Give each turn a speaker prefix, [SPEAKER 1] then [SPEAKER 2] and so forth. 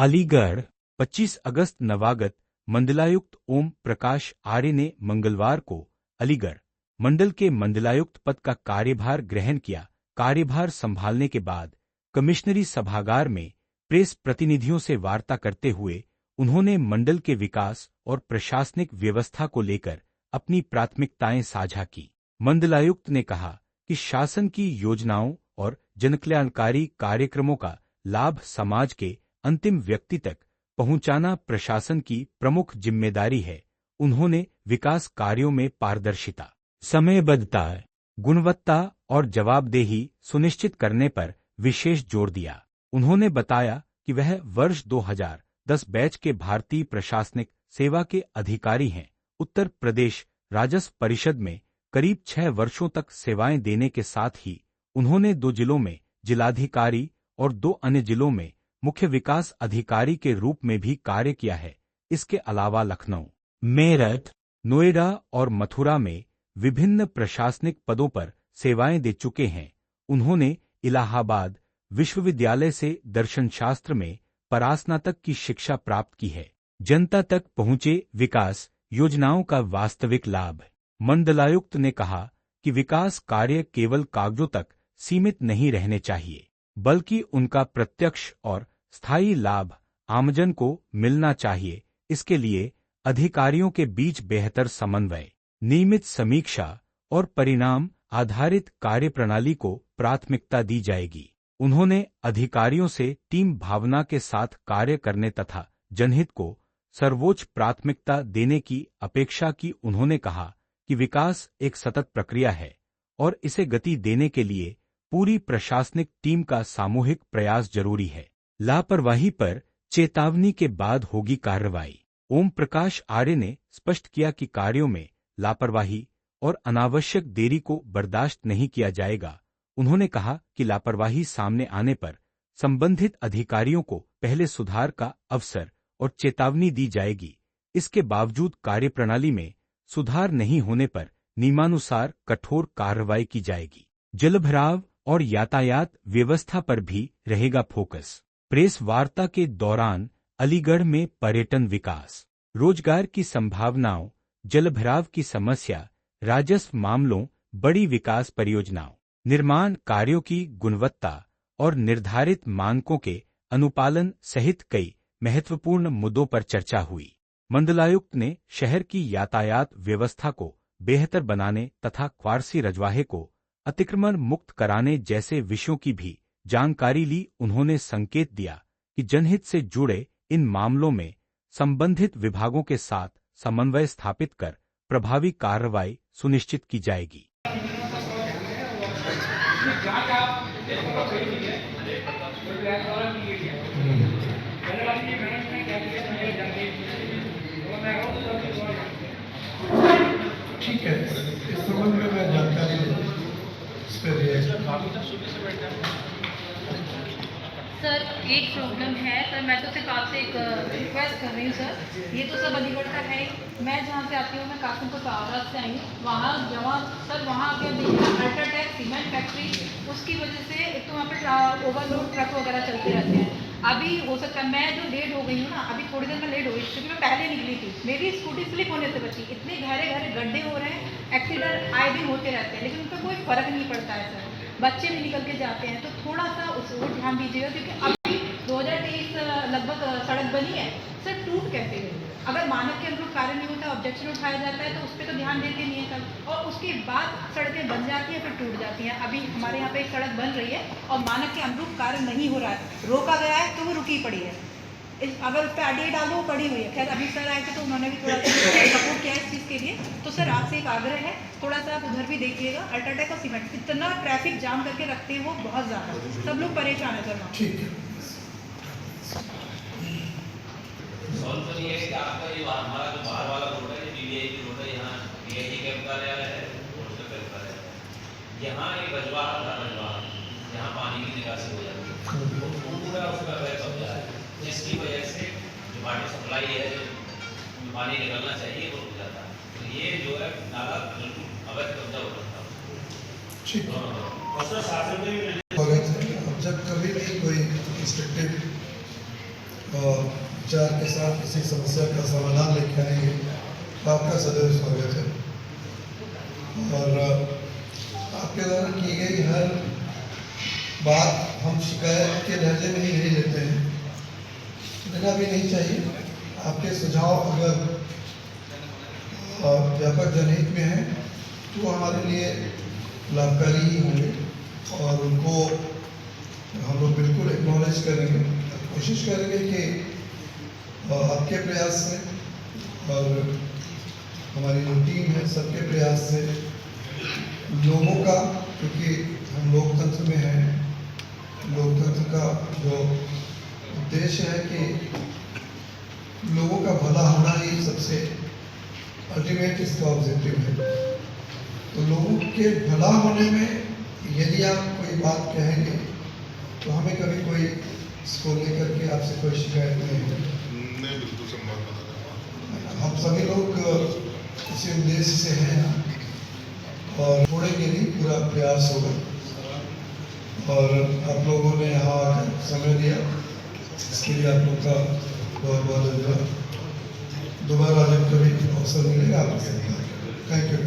[SPEAKER 1] अलीगढ़ 25 अगस्त नवागत मंडलायुक्त ओम प्रकाश आर्य ने मंगलवार को अलीगढ़ मंडल के मंडलायुक्त पद का कार्यभार ग्रहण किया। कार्यभार संभालने के बाद कमिश्नरी सभागार में प्रेस प्रतिनिधियों से वार्ता करते हुए उन्होंने मंडल के विकास और प्रशासनिक व्यवस्था को लेकर अपनी प्राथमिकताएं साझा की। मंडलायुक्त ने कहा कि शासन की योजनाओं और जनकल्याणकारी कार्यक्रमों का लाभ समाज के अंतिम व्यक्ति तक पहुंचाना प्रशासन की प्रमुख जिम्मेदारी है। उन्होंने विकास कार्यों में पारदर्शिता, समयबद्धता, गुणवत्ता और जवाबदेही सुनिश्चित करने पर विशेष जोर दिया। उन्होंने बताया कि वह वर्ष 2010 बैच के भारतीय प्रशासनिक सेवा के अधिकारी हैं। उत्तर प्रदेश राजस्व परिषद में करीब 6 वर्षों तक सेवाएं देने के साथ ही उन्होंने 2 जिलों में जिलाधिकारी और 2 अन्य जिलों में मुख्य विकास अधिकारी के रूप में भी कार्य किया है। इसके अलावा लखनऊ, मेरठ, नोएडा और मथुरा में विभिन्न प्रशासनिक पदों पर सेवाएं दे चुके हैं। उन्होंने इलाहाबाद विश्वविद्यालय से दर्शनशास्त्र में परास्नातक की शिक्षा प्राप्त की है। जनता तक पहुंचे विकास योजनाओं का वास्तविक लाभ। मंडलायुक्त ने कहा कि विकास कार्य केवल कागजों तक सीमित नहीं रहने चाहिए, बल्कि उनका प्रत्यक्ष और स्थायी लाभ आमजन को मिलना चाहिए। इसके लिए अधिकारियों के बीच बेहतर समन्वय, नियमित समीक्षा और परिणाम आधारित कार्यप्रणाली को प्राथमिकता दी जाएगी। उन्होंने अधिकारियों से टीम भावना के साथ कार्य करने तथा जनहित को सर्वोच्च प्राथमिकता देने की अपेक्षा की। उन्होंने कहा कि विकास एक सतत प्रक्रिया है और इसे गति देने के लिए पूरी प्रशासनिक टीम का सामूहिक प्रयास जरूरी है। लापरवाही पर चेतावनी के बाद होगी कार्रवाई। ओम प्रकाश आर्य ने स्पष्ट किया कि कार्यों में लापरवाही और अनावश्यक देरी को बर्दाश्त नहीं किया जाएगा। उन्होंने कहा कि लापरवाही सामने आने पर संबंधित अधिकारियों को पहले सुधार का अवसर और चेतावनी दी जाएगी। इसके बावजूद कार्यप्रणाली में सुधार नहीं होने पर नियमानुसार कठोर कार्रवाई की जाएगी। जलभराव और यातायात व्यवस्था पर भी रहेगा फोकस। प्रेस वार्ता के दौरान अलीगढ़ में पर्यटन विकास, रोजगार की संभावनाओं, जलभराव की समस्या, राजस्व मामलों, बड़ी विकास परियोजनाओं, निर्माण कार्यों की गुणवत्ता और निर्धारित मानकों के अनुपालन सहित कई महत्वपूर्ण मुद्दों पर चर्चा हुई। मंडलायुक्त ने शहर की यातायात व्यवस्था को बेहतर बनाने तथा क्वारसी रजवाहे को अतिक्रमण मुक्त कराने जैसे विषयों की भी जानकारी ली। उन्होंने संकेत दिया कि जनहित से जुड़े इन मामलों में संबंधित विभागों के साथ समन्वय स्थापित कर प्रभावी कार्रवाई सुनिश्चित की जाएगी।
[SPEAKER 2] ठीक है, इस संबंध में मैं जानकारी इस पर
[SPEAKER 3] सर एक प्रॉब्लम है सर, मैं तो सिर्फ आपसे एक रिक्वेस्ट कर रही हूँ सर। ये तो सब अलीगढ़ का है। मैं जहाँ से आती हूँ, मैं कासमपुर पावराज से आई हूँ। वहाँ जहाँ सर वहाँ अगर देखिए अल्ट्राटेक सीमेंट फैक्ट्री, उसकी वजह से एक तो वहाँ पे ओवरलोड ट्रक वगैरह चलते रहते हैं। अभी हो सकता है मैं जो लेट हो गई हूँ ना, अभी थोड़ी देर में लेट हो गई क्योंकि मैं पहले निकली थी। मेरी स्कूटी स्लिप होने से बची। इतने गहरे गहरे गड्ढे हो रहे हैं, एक्सीडेंट आए दिन होते रहते हैं, लेकिन उन पर कोई फर्क नहीं पड़ता है सर। बच्चे भी निकल के जाते हैं, तो थोड़ा सा उस ओर ध्यान दीजिएगा क्योंकि अभी 2023 लगभग सड़क बनी है सर, टूट कैसे गई? अगर मानक के अनुरूप कार्य नहीं होता, ऑब्जेक्शन उठाया जाता है, तो उस पर तो ध्यान देते नहीं है सब, और उसके बाद सड़कें बन जाती हैं, फिर टूट जाती हैं। अभी हमारे यहाँ पे एक सड़क बन रही है और मानक के अनुरूप कार्य नहीं हो रहा है, रोका गया है तो वो रुकी पड़ी है। अगर उस पर आरटीआई डालो पड़ी हुई है। खैर अभी सर आए थे तो उन्होंने भी थोड़ा सपोर्ट किया इस चीज़ के लिए। तो सर आपसे एक आग्रह है, थोड़ा सा आप उधर भी देखिएगा। अल्ट्राटेक और सीमेंट इतना ट्रैफिक जाम करके रखते हैं वो, बहुत ज़्यादा सब लोग परेशान है सर वहाँ।
[SPEAKER 4] सवाल तो ये है कि आपका ये हमारा जो बाहर वाला रोड है, पीवीआई की रोड है, यहाँ पीआईटी कैंप कार्यालय है, पोस्टल कैंप कार्यालय है, यहाँ एक रजवाहा था, रजवाहा यहाँ पानी की निकासी हो जाती है, वो पूरा उसका वह कब्जा है, जिसकी वजह से जो वाटर सप्लाई है, जो पानी निकलना चाहिए वो रुक जाता है। तो ये जो है नाला बिल्कुल अवैध कब्जा हो रखा है।
[SPEAKER 2] जब कभी भी कोई इंस्ट्रक्टिव विचार के साथ किसी समस्या का समाधान लेके आएंगे तो आपका सदैव स्वागत है। और आपके द्वारा की गई हर बात हम शिकायत के लहजे में ही नहीं लेते हैं, लेना भी नहीं चाहिए। आपके सुझाव अगर व्यापक जनहित में हैं तो हमारे लिए लाभकारी ही होंगे और उनको हम लोग बिल्कुल एक्नॉलेज करेंगे, कोशिश करेंगे कि आपके प्रयास से और हमारी जो टीम है सबके प्रयास से लोगों का, क्योंकि हम लोकतंत्र में हैं, लोकतंत्र का जो उद्देश्य है कि लोगों का भला होना ही सबसे अल्टीमेट इसका ऑब्जेक्टिव है। तो लोगों के भला होने में यदि आप कोई बात कहेंगे तो हमें कभी कोई इसको लेकर के आपसे कोई शिकायत नहीं होगी।
[SPEAKER 5] नहीं, बिल्कुल संभव।
[SPEAKER 2] हम सभी लोग इसी उद्देश्य से हैं यहाँ और छोड़ेंगे नहीं, पूरा प्रयास होगा। और आप लोगों ने यहाँ आकर समय दिया, इसके लिए आप लोग का बहुत बहुत धन्यवाद। दोबारा जब कभी अवसर मिलेगा आपसे, थैंक यू।